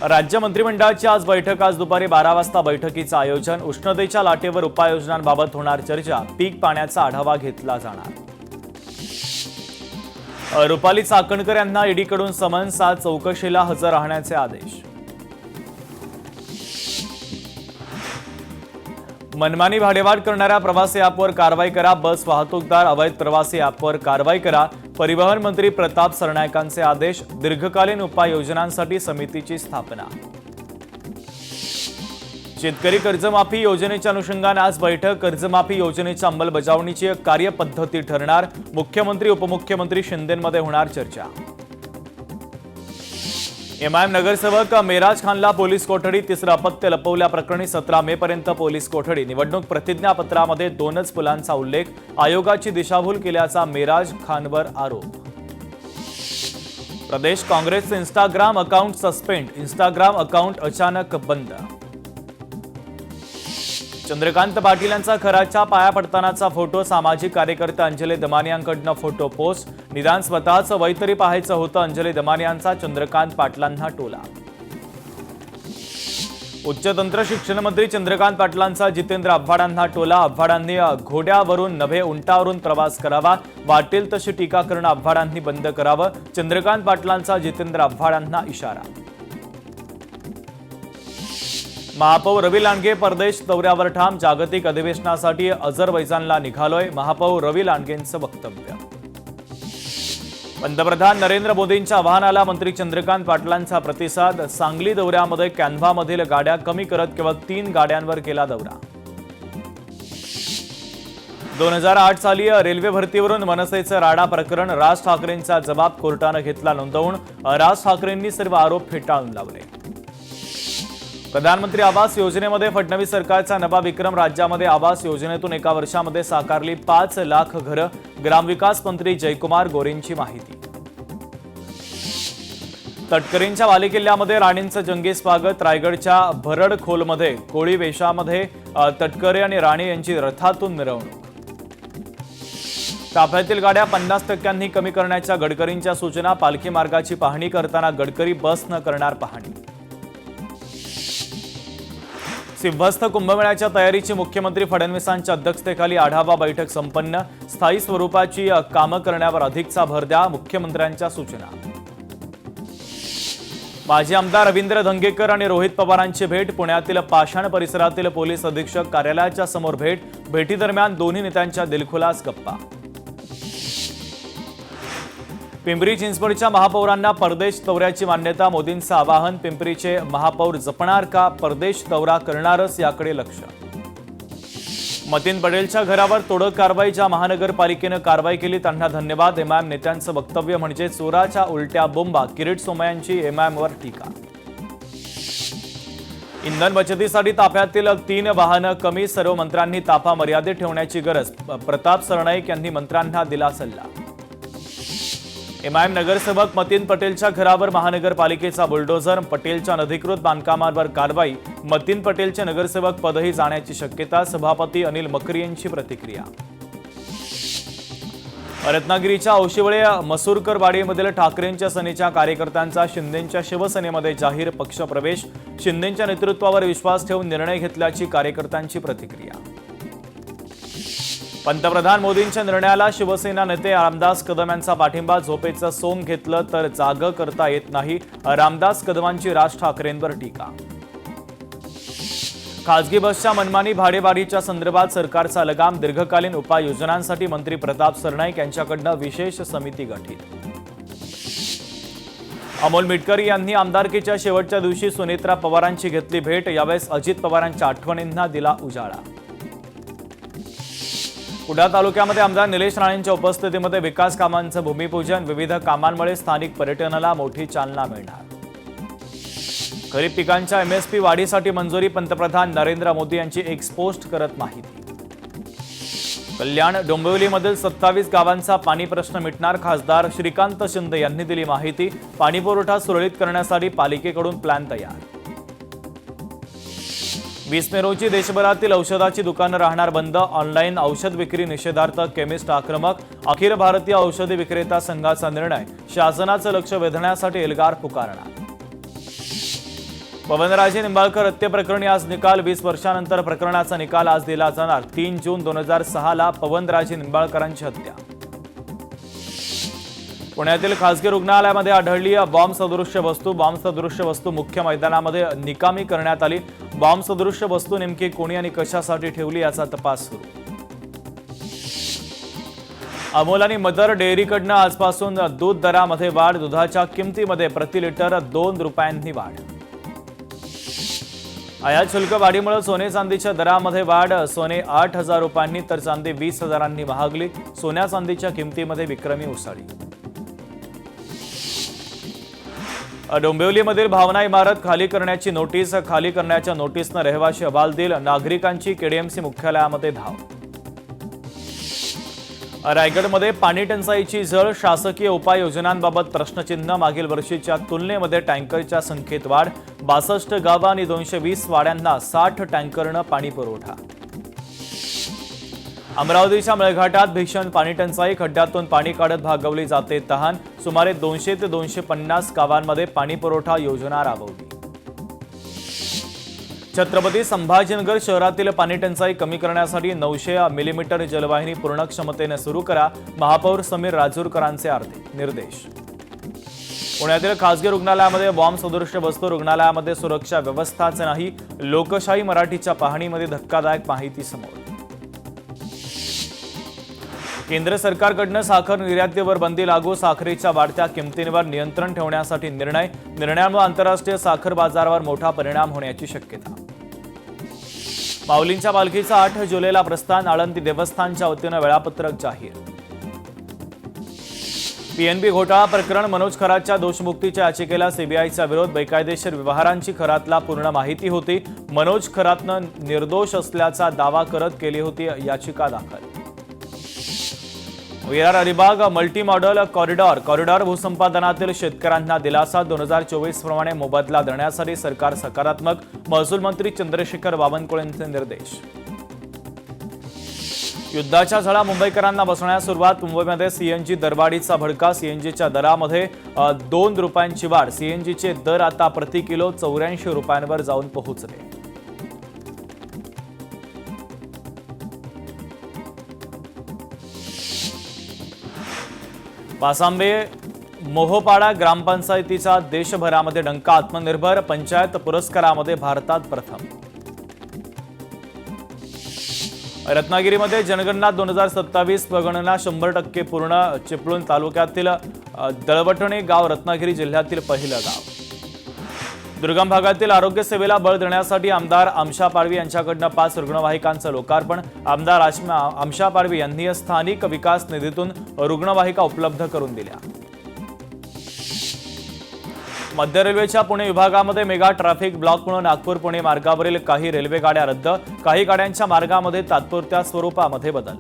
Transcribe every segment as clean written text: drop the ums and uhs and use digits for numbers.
राज्य मंत्रिमंडळाची आज बैठक. आज दुपारी 12 वाजता बैठकीचं आयोजन. उष्णतेच्या लाटेवर उपाययोजनांबाबत होणार चर्चा. पीक पाण्याचा आढावा घेतला जाणार. रुपाली चाकणकर यांना ईडीकडून समन्स. आज चौकशीला हजर राहण्याचे आदेश. मनमानी भाडेवाढ करणाऱ्या प्रवासी ॲपवर कारवाई करा. बस वाहतूकदार अवैध प्रवासी ॲपवर कारवाई करा. परिवहन मंत्री प्रताप सरनाईकांचे आदेश. दीर्घकालीन उपाययोजनांसाठी समितीची स्थापना. शेतकरी कर्जमाफी योजनेच्या अनुषंगाने आज बैठक. कर्जमाफी योजनेच्या अंमलबजावणीची कार्यपद्धती ठरणार. मुख्यमंत्री उपमुख्यमंत्री शिंदेंमध्ये होणार चर्चा. एमआयएम नगरसेवक मेराज खानला पोलीस कोठडी. तिसरं अपत्य लपवल्याप्रकरणी 17 मे पर्यंत पोलीस कोठडी. निवडणूक प्रतिज्ञापत्रामध्ये 2च पुलांचा उल्लेख. आयोगाची दिशाभूल केल्याचा मेराज खानवर आरोप. प्रदेश काँग्रेसचे Instagram account suspend. Instagram account अचानक बंद. चंद्रकांत पाटील यांचा खराच्या पाया पडतानाचा फोटो. सामाजिक कार्यकर्ते अंजली दमानियांकडनं फोटो पोस्ट. निदान स्वतःचं वय तरी पाहायचं होतं. अंजली दमानियांचा चंद्रकांत पाटलांना टोला. उच्च तंत्र शिक्षण मंत्री चंद्रकांत पाटलांचा जितेंद्र आव्हाडांना टोला. आव्हाडांनी घोड्यावरून नव्हे उंटावरून प्रवास करावा. वाटेल तशी टीका करणं आव्हाडांनी बंद करावं. चंद्रकांत पाटलांचा जितेंद्र आव्हाडांना इशारा. महापौर रवी लांडगे परदेश दौऱ्यावर ठाम. जागतिक अधिवेशनासाठी अझरबैजानला निघालोय. महापौर रवी लांडगेंचं वक्तव्य. पंतप्रधान नरेंद्र मोदींच्या आवाहनाला मंत्री चंद्रकांत पाटलांचा प्रतिसाद. सांगली दौऱ्यामध्ये कॅनव्हामधील गाड्या कमी करत केवळ 3 गाड्यांवर केला दौरा. 2008 साली रेल्वे भरतीवरून मनसेचं राडा प्रकरण. राज ठाकरेंचा जबाब कोर्टानं घेतला नोंदवून. राज ठाकरेंनी सर्व आरोप फेटाळून लावले. प्रधानमंत्री आवास योजनेमध्ये फडणवीस सरकारचा नवा विक्रम. राज्यामध्ये आवास योजनेतून एका वर्षामध्ये साकारली 5 लाख घरं. ग्रामविकास मंत्री जयकुमार गोरेंची माहिती. तटकरेंच्या बालेकिल्ल्यामध्ये राणींचं जंगी स्वागत. रायगडच्या भरडखोलमध्ये कोळी वेशामध्ये तटकरे आणि राणी यांची रथातून मिरवणूक. ताफ्यातील गाड्या 50% कमी करण्याच्या गडकरींच्या सूचना. पालखी मार्गाची पाहणी करताना गडकरी बसनं करणार पाहणी. सिंहस्थ कुंभमेळ्याच्या तयारीची मुख्यमंत्री फडणवीसांच्या अध्यक्षतेखाली आढावा बैठक संपन्न. स्थायी स्वरूपाची कामं करण्यावर अधिकचा भर द्या. मुख्यमंत्र्यांच्या सूचना. माजी आमदार रवींद्र धंगेकर आणि रोहित पवारांची भेट. पुण्यातील पाषाण परिसरातील पोलीस अधीक्षक कार्यालयाच्या समोर भेट. भेटीदरम्यान दोन्ही नेत्यांच्या दिलखुलास गप्पा. पिंपरी चिंचवडच्या महापौरांना परदेश दौऱ्याची मान्यता. मोदींचं आवाहन. पिंपरीचे महापौर जपणार का परदेश दौरा करणारच याकडे लक्ष. मतीन पटेलच्या घरावर तोडक कारवाई. ज्या महानगरपालिकेनं कारवाई केली त्यांना धन्यवाद. एमआयएम नेत्यांचं वक्तव्य म्हणजे चोराच्या उलट्या बोंबा. किरीट सोमय्यांची एमआयएमवर टीका. इंधन बचतीसाठी ताफ्यातील 3 वाहनं कमी. सर्व मंत्र्यांनी ताफा मर्यादित ठेवण्याची गरज. प्रताप सरनाईक यांनी मंत्र्यांना दिला सल्ला. एमआयएम नगरसेवक मतीन पटेलच्या घरावर महानगरपालिकेचा बुलडोझर. पटेलच्या अनधिकृत बांधकामांवर कारवाई. मतीन पटेलचे नगरसेवक पदही जाण्याची शक्यता. सभापती अनिल मकरी यांची प्रतिक्रिया. रत्नागिरीच्या औशिवळे मसूरकर वाडीमधील ठाकरेंच्या सेनेच्या कार्यकर्त्यांचा शिंदेंच्या शिवसेनेमध्ये जाहीर पक्षप्रवेश. शिंदेंच्या नेतृत्वावर विश्वास ठेवून निर्णय घेतल्याची कार्यकर्त्यांची प्रतिक्रिया. पंतप्रधान मोदींच्या निर्णयाला शिवसेना नेते रामदास कदम यांचा पाठिंबा. झोपेचं सोंग घेतलं तर जागं करता येत नाही. रामदास कदमांची राज ठाकरेंवर टीका. खासगी बसच्या मनमानी भाडेवाढीच्या संदर्भात सरकारचा लगाम. दीर्घकालीन उपाययोजनांसाठी मंत्री प्रताप सरनाईक यांच्याकडनं विशेष समिती गठीत. अमोल मिटकरी यांनी आमदारकीच्या शेवटच्या दिवशी सुनेत्रा पवारांची घेतली भेट. यावेळेस अजित पवारांच्या आठवणींना दिला उजाळा. कुडाळ तालुक्यामध्ये आमदार निलेश राणेंच्या उपस्थितीमध्ये विकास कामांचं भूमिपूजन. विविध कामांमुळे स्थानिक पर्यटनाला मोठी चालना मिळणार. खरीप पिकांच्या एमएसपी वाढीसाठी मंजुरी. पंतप्रधान नरेंद्र मोदी यांची एक्स पोस्ट करत माहिती. कल्याण डोंबिवलीमधील 27 गावांचा पाणी प्रश्न मिटणार. खासदार श्रीकांत शिंदे यांनी दिली माहिती. पाणीपुरवठा सुरळीत करण्यासाठी पालिकेकडून प्लॅन तयार. 20 मे रोजी देशभरातील औषधाची दुकानं राहणार बंद. ऑनलाईन औषध विक्री निषेधार्थ केमिस्ट आक्रमक. अखिल भारतीय औषधी विक्रेता संघाचा निर्णय. शासनाचं लक्ष वेधण्यासाठी एल्गार पुकारणार. पवनराजे निंबाळकर हत्ये प्रकरणी आज निकाल. 20 वर्षांनंतर प्रकरणाचा निकाल आज दिला जाणार. 3 जून 2006 पवनराजे निंबाळकरांची हत्या. पुण्यातील खासगी रुग्णालयामध्ये आढळली बॉम्ब सदृश्य वस्तू. बॉम्ब सदृश्य वस्तू मुख्य मैदानामध्ये निकामी करण्यात आली. बॉम्ब सदृश्य वस्तू नेमकी कोणी आणि कशासाठी ठेवली याचा तपास सुरू. अमोल आणि मदर डेअरीकडनं आजपासून दूध दरामध्ये वाढ. दुधाच्या किमतीमध्ये प्रति लिटर 2 रुपयांनी वाढ. आयात शुल्क वाढीमुळे सोने चांदीच्या दरामध्ये वाढ. सोने 8,000 रुपयांनी तर चांदी 20,000 महागली. सोन्या चांदीच्या किमतीमध्ये विक्रमी उसळी. डोंबिवलीमधील भावना इमारत खाली करण्याची नोटीस. खाली करण्याच्या नोटीसनं रहिवाशी हवालदिल. नागरिकांची केडीएमसी मुख्यालयामध्ये धाव. रायगडमध्ये पाणी टंचाईची झळ. शासकीय उपाययोजनांबाबत प्रश्नचिन्ह. मागील वर्षीच्या तुलनेमध्ये टँकरच्या संख्येत वाढ. 62 गावं आणि 220 वाड्यांना 60 टँकरनं पाणी पुरवठा. अमरावतीच्या मेळघाटात भीषण पाणी टंचाई. खड्ड्यातून पाणी काढत भागवली जाते तहान. सुमारे 200 ते 250 गावांमध्ये पाणी पुरवठा योजना राबवली. छत्रपती संभाजीनगर शहरातील पाणी टंचाई कमी करण्यासाठी 900 मिलीमीटर जलवाहिनी पूर्ण क्षमतेने सुरू करा. महापौर समीर राजूरकरांचे निर्देश. पुण्यातील खासगी रुग्णालयामध्ये बॉम्ब सदृश्य वस्तू. रुग्णालयामध्ये सुरक्षा व्यवस्थाच नाही. लोकशाही मराठीच्या पाहणीमध्ये धक्कादायक माहिती समोर. केंद्र सरकारकडून साखर निर्यातीवर बंदी लागू. साखरेच्या वाढत्या किमतींवर नियंत्रण ठेवण्यासाठी निर्णयामुळे आंतरराष्ट्रीय साखर बाजारावर मोठा परिणाम होण्याची शक्यता. माऊलींच्या पालखीचा 8 जुलैला प्रस्थान. आळंदी देवस्थानच्या वतीनं वेळापत्रक जाहीर. पीएनबी घोटाळा प्रकरण. मनोज खरातच्या दोषमुक्तीच्या याचिकेला सीबीआयचा विरोध. बेकायदेशीर व्यवहारांची खरातला पूर्ण माहिती होती. मनोज खरातनं निर्दोष असल्याचा दावा करत केली होती याचिका दाखल. Virar Alibag multi modal corridor भूसंपादनातील शेतकऱ्यांना दिलासा. 2024 प्रमाणे मोबदला देण्यासाठी सरकार सकारात्मक. महसूल मंत्री चंद्रशेखर बावनकुळेंचे निर्देश. युद्धाच्या झळा. मुंबईकरांना बसण्यास सुरुवात. मुंबईमध्ये सीएनजी दरवाढीचा भडका. सीएनजीच्या दरामध्ये 2 रुपयांची वाढ. सीएनजीचे दर आता प्रति किलो 84 रुपयांवर जाऊन पोहोचले. पासांबे मोहोपाडा ग्रामपंचायतीचा देशभरामध्ये डंका. आत्मनिर्भर पंचायत पुरस्कारामध्ये भारतात प्रथम. रत्नागिरीमध्ये जनगणना 2027 गणना 100% पूर्ण. चिपळूण तालुक्यातील दळवटणे गाव रत्नागिरी जिल्ह्यातील पहिलं गाव. दुर्गम भागातील आरोग्य सेवेला बळ देण्यासाठी आमदार आमशा पाडवी यांच्याकडून 5 रुग्णवाहिकांचं लोकार्पण. आमदार आमशा पाडवी यांनी स्थानिक विकास निधीतून रुग्णवाहिका उपलब्ध करून दिल्या. मध्य रेल्वेच्या पुणे विभागामध्ये मेगा ट्रॅफिक ब्लॉकमुळे नागपूर पुणे मार्गावरील काही रेल्वे गाड्या रद्द. काही गाड्यांच्या मार्गामध्ये तात्पुरत्या स्वरूपामध्ये बदल.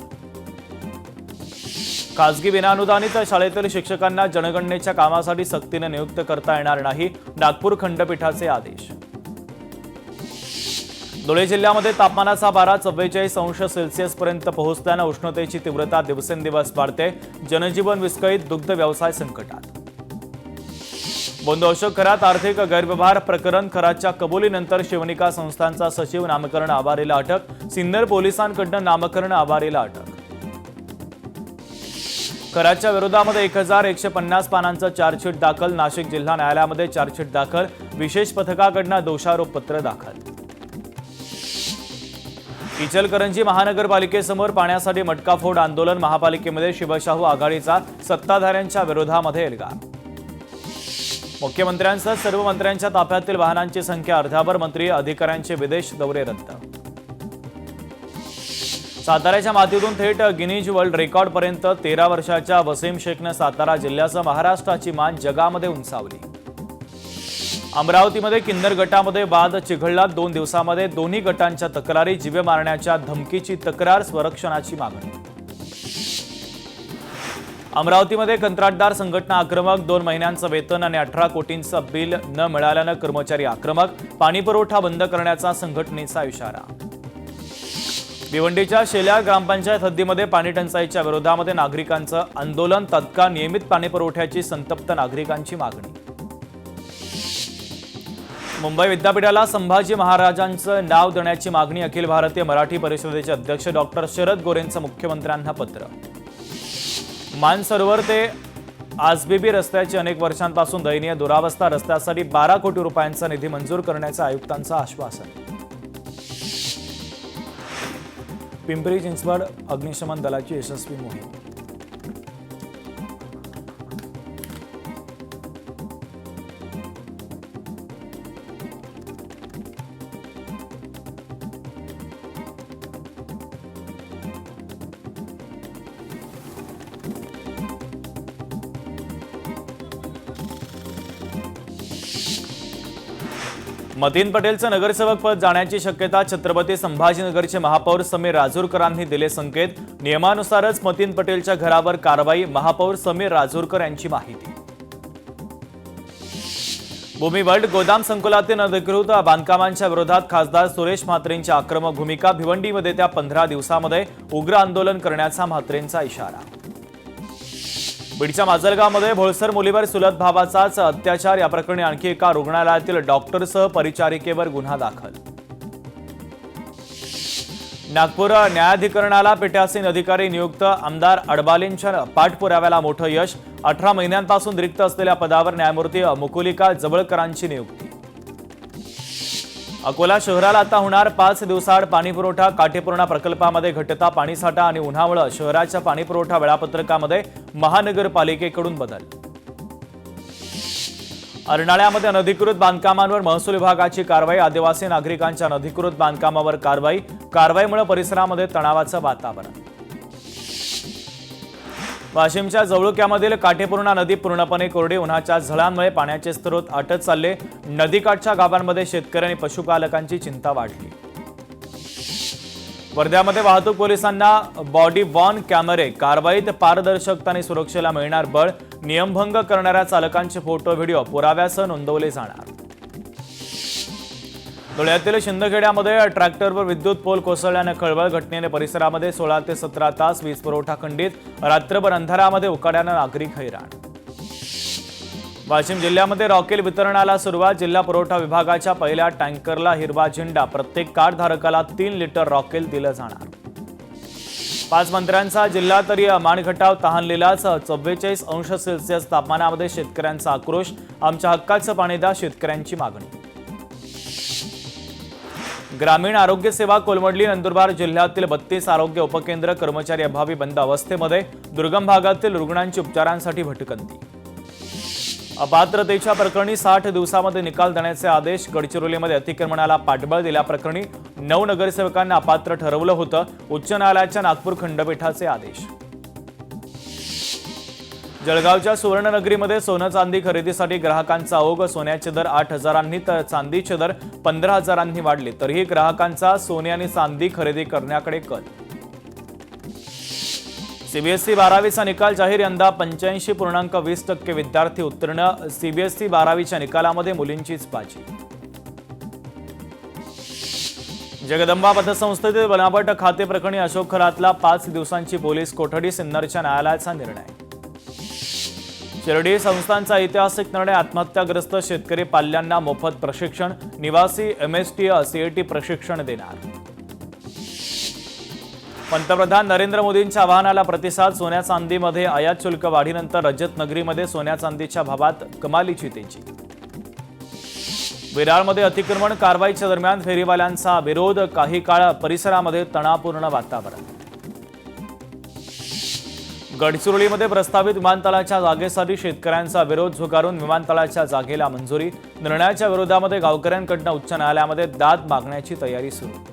खासगी विनाअनुदानित शाळेतील शिक्षकांना जनगणनेच्या कामासाठी सक्तीने नियुक्त करता येणार नाही. नागपूर खंडपीठाचे आदेश. धुळे जिल्ह्यामध्ये तापमानाचा पारा 44 अंश सेल्सिअस पर्यंत पोहोचल्यानं उष्णतेची तीव्रता दिवसेंदिवस वाढते. जनजीवन विस्कळीत. दुग्ध व्यवसाय संकटात. बंधू अशोक खरात आर्थिक गैरव्यवहार प्रकरण. खरातच्या कबुलीनंतर शिवनिका संस्थांचा सचिव नामकरण आभारीला अटक. सिन्नर पोलिसांकडून नामकरण आभारीला अटक. खरातच्या विरोधामध्ये 1150 पानांचं चार्जशीट दाखल. नाशिक जिल्हा न्यायालयामध्ये चार्जशीट दाखल. विशेष पथकाकडून दोषारोपपत्र दाखल. इचलकरंजी महानगरपालिकेसमोर पाण्यासाठी मटकाफोड आंदोलन. महापालिकेमध्ये शिवशाहू आघाडीचा सत्ताधाऱ्यांच्या विरोधामध्ये एल्गार. मुख्यमंत्र्यांसह सर्व मंत्र्यांच्या ताफ्यातील वाहनांची संख्या अर्ध्यावर. मंत्री अधिकाऱ्यांचे विदेश दौरे रद्द. साताऱ्याच्या मातीतून थेट गिनीज वर्ल्ड रेकॉर्डपर्यंत 13 वर्षाच्या वसीम शेखनं सातारा जिल्ह्यासह महाराष्ट्राची मान जगामध्ये उंचावली. अमरावतीमध्ये किन्नर गटामध्ये वाद चिघळला. 2 दिवसामध्ये दोन्ही गटांच्या तक्रारी. जीवे मारण्याच्या धमकीची तक्रार. संरक्षणाची मागणी. अमरावतीमध्ये कंत्राटदार संघटना आक्रमक. 2 महिन्यांचं वेतन आणि 18 कोटींचं बिल न मिळाल्यानं कर्मचारी आक्रमक. पाणीपुरवठा बंद करण्याचा संघटनेचा इशारा. भिवंडीच्या शेल्या ग्रामपंचायत हद्दीमध्ये पाणी टंचाईच्या विरोधामध्ये नागरिकांचं आंदोलन. तत्काळ नियमित पाणीपुरवठ्याची संतप्त नागरिकांची मागणी. मुंबई विद्यापीठाला संभाजी महाराजांचं नाव देण्याची मागणी अखिल भारतीय मराठी परिषदेचे अध्यक्ष डॉक्टर शरद गोरेंचं मुख्यमंत्र्यांना पत्र. मानसरोवर ते आसबीबी रस्त्याची अनेक वर्षांपासून दयनीय दुरावस्था, रस्त्यासाठी 12 कोटी रुपयांचा निधी मंजूर करण्याचं आयुक्तांचं आश्वासन. पिंपरी चिंचवड अग्निशमन दलाची यशस्वी मोहीम. मतीन पटेलचं नगरसेवक पद जाण्याची शक्यता. छत्रपती संभाजीनगरचे महापौर समीर राजूरकरांनी दिले संकेत. नियमानुसारच मतीन पटेलच्या घरावर कारवाई. महापौर समीर राजूरकर यांची माहिती. भूमी वर्ल्ड गोदाम संकुलातील अनधिकृत बांधकामांच्या विरोधात खासदार सुरेश म्हात्रेंची आक्रमक भूमिका. भिवंडीमध्ये त्या 15 दिवसांमध्ये उग्र आंदोलन करण्याचा म्हात्रेंचा इशारा. बीडच्या माजलगावमध्ये भोळसर मुलीवर चुलत भावाचाच अत्याचार. या प्रकरणी आणखी एका रुग्णालयातील डॉक्टरसह परिचारिकेवर गुन्हा दाखल. नागपूर न्यायाधिकरणाला पीठासीन अधिकारी नियुक्त. आमदार अडबालेंच्या पाठपुराव्याला मोठं यश. 18 महिन्यांपासून रिक्त असलेल्या पदावर न्यायमूर्ती मुकुलिका जवळकरांची नियुक्ती. अकोला शहराला आता होणार 5 दिवसाआड पाणीपुरवठा. काटेपूर्णा प्रकल्पामध्ये घटता पाणीसाठा आणि उन्हामुळे शहराच्या पाणीपुरवठा वेळापत्रकामध्ये महानगरपालिकेकडून बदल. अर्नाळ्यामध्ये अनधिकृत बांधकामांवर महसूल विभागाची कारवाई. आदिवासी नागरिकांच्या अनधिकृत बांधकामावर कारवाई. कारवाईमुळे परिसरामध्ये तणावाचं वातावरण. वाशिमच्या जवळुक्यामधील काटेपूर्णा नदी पूर्णपणे कोरडी. उन्हाच्या झळांमुळे पाण्याचे स्रोत आटत चालले. नदीकाठच्या गावांमध्ये शेतकरी आणि पशुपालकांची चिंता वाढली. वर्ध्यामध्ये वाहतूक पोलिसांना बॉडी वॉर्न कॅमेरे. कारवाईत पारदर्शकता आणि सुरक्षेला मिळणार बळ. नियमभंग करणाऱ्या चालकांचे फोटो व्हिडिओ पुराव्यासह नोंदवले जाणार. धुळ्यातील शिंदखेड्यामध्ये ट्रॅक्टरवर विद्युत पोल कोसळल्याने खळबळ. घटनेने परिसरामध्ये 16 ते 17 तास वीज पुरवठा खंडित. रात्रभर अंधारामध्ये उकाड्यानं नागरिक हैराण. वाशिम जिल्ह्यामध्ये रॉकेल वितरणाला सुरुवात. जिल्हा पुरवठा विभागाच्या पहिल्या टँकरला हिरवा झेंडा. प्रत्येक कार्डधारकाला 3 लिटर रॉकेल दिलं जाणार. 5 मंत्र्यांचा जिल्हास्तरीय मानघटाव तहानलेलाच. 44 अंश सेल्सिअस तापमानामध्ये शेतकऱ्यांचा आक्रोश. आमच्या हक्काचं पाणी द्या, शेतकऱ्यांची मागणी. ग्रामीण आरोग्य सेवा कोलमडली. नंदुरबार जिल्ह्यातील 32 आरोग्य उपकेंद्र कर्मचारी अभावी बंद अवस्थेमध्ये. दुर्गम भागातील रुग्णांची उपचारांसाठी भटकंती. अपात्रतेच्या प्रकरणी 60 दिवसांमध्ये निकाल देण्याचे आदेश. गडचिरोलीमध्ये अतिक्रमणाला पाठबळ दिल्याप्रकरणी 9 नगरसेवकांना अपात्र ठरवलं होतं. उच्च न्यायालयाच्या नागपूर खंडपीठाचे आदेश. जळगावच्या सुवर्णनगरीमध्ये सोनं चांदी खरेदीसाठी ग्राहकांचा ओघ. सोन्याचे दर 8,000 तर चांदीचे दर 15,000 वाढले. तरीही ग्राहकांचा सोने आणि चांदी खरेदी करण्याकडे कल. सीबीएसई 12वीचा निकाल जाहीर. यंदा 85.20% विद्यार्थी उत्तीर्ण. सीबीएसई 12वीच्या निकालामध्ये मुलींचीच बाजी. जगदंबा पतसंस्थेतील बनावट खाते प्रकरणी अशोक खरातला 5 दिवसांची पोलीस कोठडी. सिन्नरच्या न्यायालयाचा निर्णय. शिर्डी संस्थांचा ऐतिहासिक निर्णय. आत्महत्याग्रस्त शेतकरी पाल्यांना मोफत प्रशिक्षण. निवासी एमएसटी सीएटी प्रशिक्षण देणार. पंतप्रधान नरेंद्र मोदींच्या आवाहनाला प्रतिसाद. सोन्या चांदीमध्ये आयात शुल्क वाढीनंतर रजत नगरीमध्ये सोन्या चांदीच्या भावात कमालीची तेजी. विरारमध्ये अतिक्रमण कारवाईच्या दरम्यान फेरीवाल्यांचा विरोध. काही काळ परिसरामध्ये तणावपूर्ण वातावरण. गडचिरोलीमध्ये प्रस्तावित विमानतळाच्या जागेसाठी शेतकऱ्यांचा विरोध. झुगारून विमानतळाच्या जागेला मंजुरी. निर्णयाच्या विरोधामध्ये गावकऱ्यांकडून उच्च न्यायालयामध्ये दाद मागण्याची तयारी सुरू.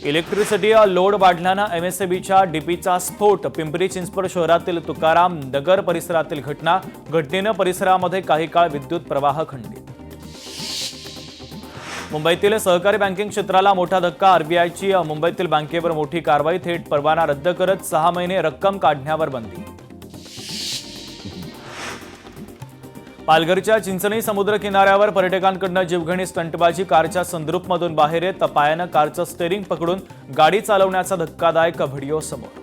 इलेक्ट्रिसिटी लोड वाढल्यानं एमएसईबीच्या डीपीचा स्फोट. पिंपरी चिंचवड शहरातील तुकाराम नगर परिसरातील घटना. घटनेनं परिसरामध्ये काही काळ विद्युत प्रवाह खंडित. मुंबईतील सहकारी बँकिंग क्षेत्राला मोठा धक्का. आरबीआयची मुंबईतील बँकेवर मोठी कारवाई. थेट परवाना रद्द करत 6 महिने रक्कम काढण्यावर बंदी. पालघरच्या चिंचणी समुद्र किनाऱ्यावर पर्यटकांकडून जीवघेणी स्टंटबाजी. कारच्या सनरूफमधून बाहेर येत पायानं कारचं स्टेअरिंग पकडून गाडी चालवण्याचा धक्कादायक व्हिडिओ समोर.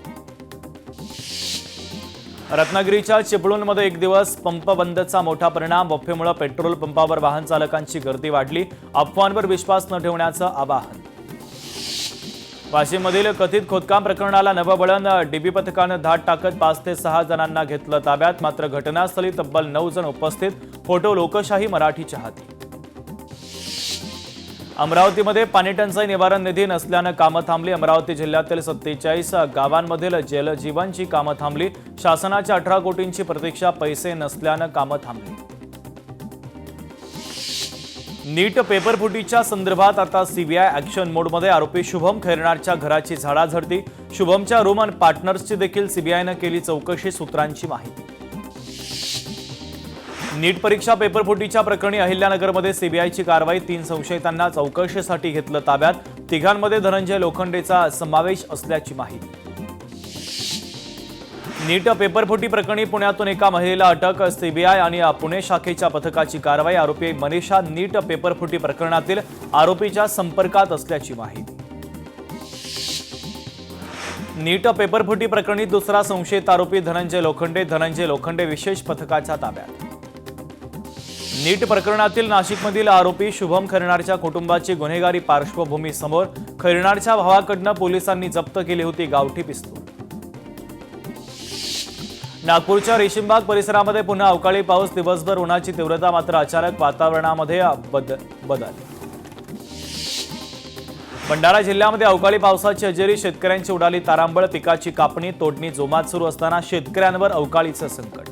रत्नागिरीच्या चिपळूणमध्ये एक दिवस पंप बंदचा मोठा परिणाम. बफेमुळे पेट्रोल पंपावर वाहन चालकांची गर्दी वाढली. अफवांवर विश्वास न ठेवण्याचं आवाहन. वाशिममधील कथित खोदकाम प्रकरणाला नवं वळण. डीबी पथकानं धाड टाकत 5 ते 6 जणांना घेतलं ताब्यात. मात्र घटनास्थळी तब्बल 9 जण उपस्थित. फोटो लोकशाही मराठीच्या हाती. अमरावतीमध्ये पाणीटंचाई निवारण निधी नसल्यानं कामं थांबली. अमरावती जिल्ह्यातील 47 गावांमधील जलजीवनची कामं थांबली. शासनाच्या 18 कोटींची प्रतीक्षा, पैसे नसल्यानं कामं थांबली. नीट पेपरफुटीच्या संदर्भात आता सीबीआय ऍक्शन मोडमध्ये. आरोपी शुभम खैरनारच्या घराची झाडाझडती. शुभमच्या रूम अँड पार्टनर्सची देखील सीबीआयनं केली चौकशी. सूत्रांची माहिती. नीट परीक्षा पेपरफुटीच्या प्रकरणी अहिल्यानगरमध्ये सीबीआयची कारवाई. 3 संशयितांना चौकशीसाठी घेतलं ताब्यात. तिघांमध्ये धनंजय लोखंडेचा समावेश असल्याची माहिती. नीट पेपरफुटी प्रकरणी पुण्यातून एका महिलेला अटक. सीबीआय आणि पुणे शाखेच्या पथकाची कारवाई. आरोपी मनीषा नीट पेपरफुटी प्रकरणातील आरोपीच्या संपर्कात असल्याची माहिती. नीट पेपरफुटी प्रकरणी दुसरा संशयित आरोपी धनंजय लोखंडे. धनंजय लोखंडे विशेष पथकाच्या ताब्यात. नीट प्रकरणातील नाशिकमधील आरोपी शुभम खैरनारच्या कुटुंबाची गुन्हेगारी पार्श्वभूमी समोर. खैरनारच्या भावाकडनं पोलिसांनी जप्त केली होती गावठी पिस्तूल. नागपूरच्या रेशीमबाग परिसरामध्ये पुन्हा अवकाळी पाऊस. दिवसभर उन्हाची तीव्रता, मात्र अचानक वातावरणामध्ये बदल. भंडारा जिल्ह्यामध्ये अवकाळी पावसाची हजेरी. शेतकऱ्यांची उडाली तारांबळ. पिकाची कापणी तोडणी जोमात सुरू असताना शेतकऱ्यांवर अवकाळीचं संकट.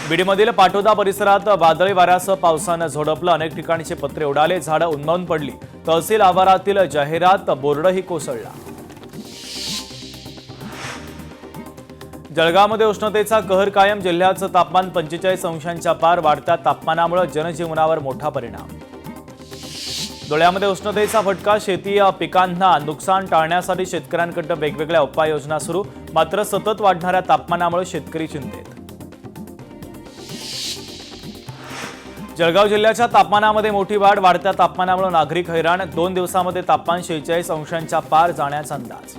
बीडमधील पाटोदा परिसरात वादळी वाऱ्यासह पावसानं झोडपलं. अनेक ठिकाणचे पत्रे उडाले. झाडं उन्मळून पडली. तहसील आवारातील जाहिरात बोर्डही कोसळला. जळगावमध्ये उष्णतेचा कहर कायम. जिल्ह्याचं तापमान 45 अंशांच्या पार. वाढत्या तापमानामुळे जनजीवनावर मोठा परिणाम. धुळ्यामध्ये उष्णतेचा फटका. शेती पिकांना नुकसान टाळण्यासाठी शेतकऱ्यांकडून वेगवेगळ्या उपाययोजना सुरू. मात्र सतत वाढणाऱ्या तापमानामुळे शेतकरी चिंतेत. जळगाव जिल्ह्याच्या तापमानामध्ये मोठी वाढ. वाढत्या तापमानामुळे नागरिक हैराण. 2 दिवसांमध्ये तापमान 46 अंशांच्या पार जाण्याचा अंदाज.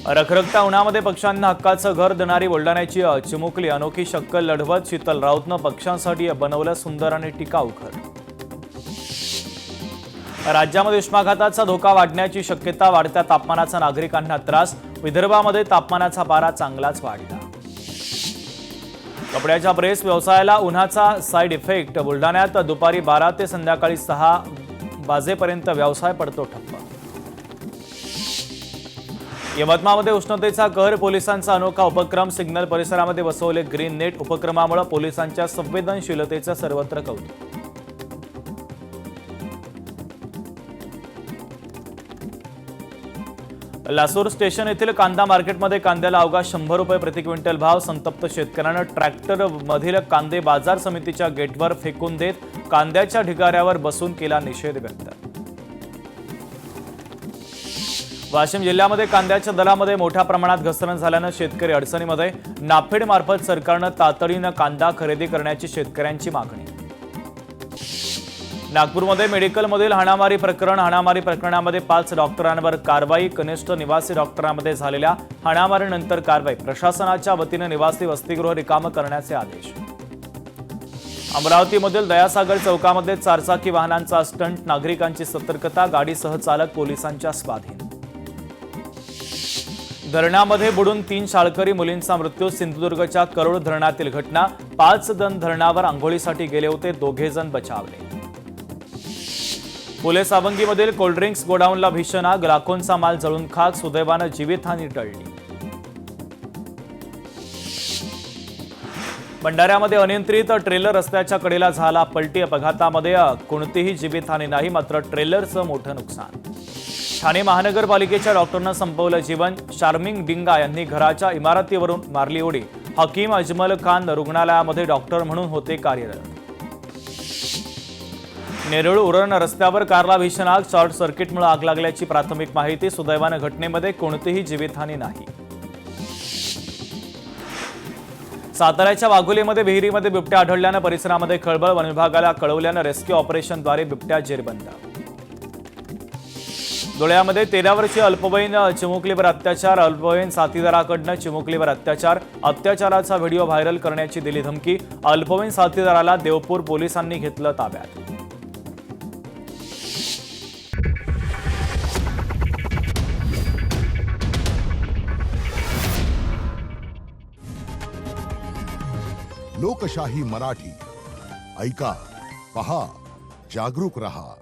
रखरखत्या उन्हामध्ये पक्ष्यांना हक्काचं घर देणारी बुलढाण्याची चिमुकली. अनोखी शक्कल लढवत शीतल राऊतनं पक्ष्यांसाठी बनवलं सुंदर आणि टिकाऊ घर. राज्यामध्ये उष्माघाताचा धोका वाढण्याची शक्यता. वाढत्या तापमानाचा नागरिकांना त्रास. विदर्भामध्ये तापमानाचा पारा चांगलाच वाढला. कपड्याच्या प्रेस व्यवसायाला उन्हाचा साईड इफेक्ट. बुलढाण्यात दुपारी 12 ते संध्याकाळी 6 वाजेपर्यंत व्यवसाय पडतो ठप्प. यवतमाळमध्ये उष्णतेचा कहर. पोलिसांचा अनोखा उपक्रम. सिग्नल परिसरामध्ये बसवले ग्रीन नेट. उपक्रमामुळे पोलिसांच्या संवेदनशीलतेचं सर्वत्र कौतुक. लासूर स्टेशन येथील कांदा मार्केटमध्ये कांद्याला अवघा 100 रुपये प्रति क्विंटल भाव. संतप्त शेतकऱ्यांना ट्रॅक्टरमधील कांदे बाजार समितीच्या गेटवर फेकून देत कांद्याच्या ढिगाऱ्यावर बसून केला निषेध व्यक्त. वाशिम जिल्ह्यामध्ये कांद्याच्या दरामध्ये मोठ्या प्रमाणात घसरण झाल्यानं शेतकरी अडचणीमध्ये. नाफेडमार्फत सरकारनं तातडीनं कांदा खरेदी करण्याची शेतकऱ्यांची मागणी. नागपूरमध्ये मेडिकलमधील हाणामारी प्रकरण. हाणामारी प्रकरणामध्ये 5 डॉक्टरांवर कारवाई. कनिष्ठ निवासी डॉक्टरांमध्ये झालेल्या हाणामारीनंतर कारवाई. प्रशासनाच्या वतीने निवासी वसतिगृह रिकामं करण्याचे आदेश. अमरावतीमधील दयासागर चौकामध्ये 4 चाकी वाहनांचा स्टंट. नागरिकांची सतर्कता. गाडीसह चालक पोलिसांच्या स्वाधीन. धरणामध्ये बुडून 3 शाळकरी मुलींचा मृत्यू. सिंधुदुर्गच्या करोड धरणातील घटना. 5 जण धरणावर आंघोळीसाठी गेले होते. 2 जण बचावले. पुणे सावंगीमधील कोल्ड्रिंक्स गोडाऊनला भीषण आग. लाखोंचा माल जळून खाक. सुदैवानं जीवितहानी टळली. भंडाऱ्यामध्ये अनियंत्रित ट्रेलर रस्त्याच्या कडेला झाला पलटी. अपघातामध्ये कोणतीही जीवितहानी नाही, मात्र ट्रेलरचं मोठं नुकसान. ठाणे महानगरपालिकेच्या डॉक्टरनं संपवलं जीवन. शार्मिंग डिंगा यांनी घराच्या इमारतीवरून मारली उडी. हकीम अजमल खान रुग्णालयामध्ये डॉक्टर म्हणून होते कार्यरत. नेरूळ उरण रस्त्यावर कारला भीषण आग. शॉर्ट सर्किटमुळे आग लागल्याची प्राथमिक माहिती. सुदैवानं घटनेमध्ये कोणतीही जीवितहानी नाही. साताऱ्याच्या वाघोलीमध्ये विहिरीमध्ये बिबट्या आढळल्यानं परिसरामध्ये खळबळ. वन विभागाला कळवल्यानं रेस्क्यू ऑपरेशनद्वारे बिबट्या जेरबंद. धुळ्यामध्ये 13 वर्षीय अल्पवयीन चिमुकलीवर अत्याचार, अल्पवयीन साथीदाराकडनं चिमुकलीवर अत्याचार, अत्याचाराचा व्हिडिओ व्हायरल करण्याची दिली धमकी, अल्पवयीन साथीदाराला देवपूर पोलिसांनी घेतलं ताब्यात. लोकशाही मराठी ऐका, पहा, जागरूक रहा.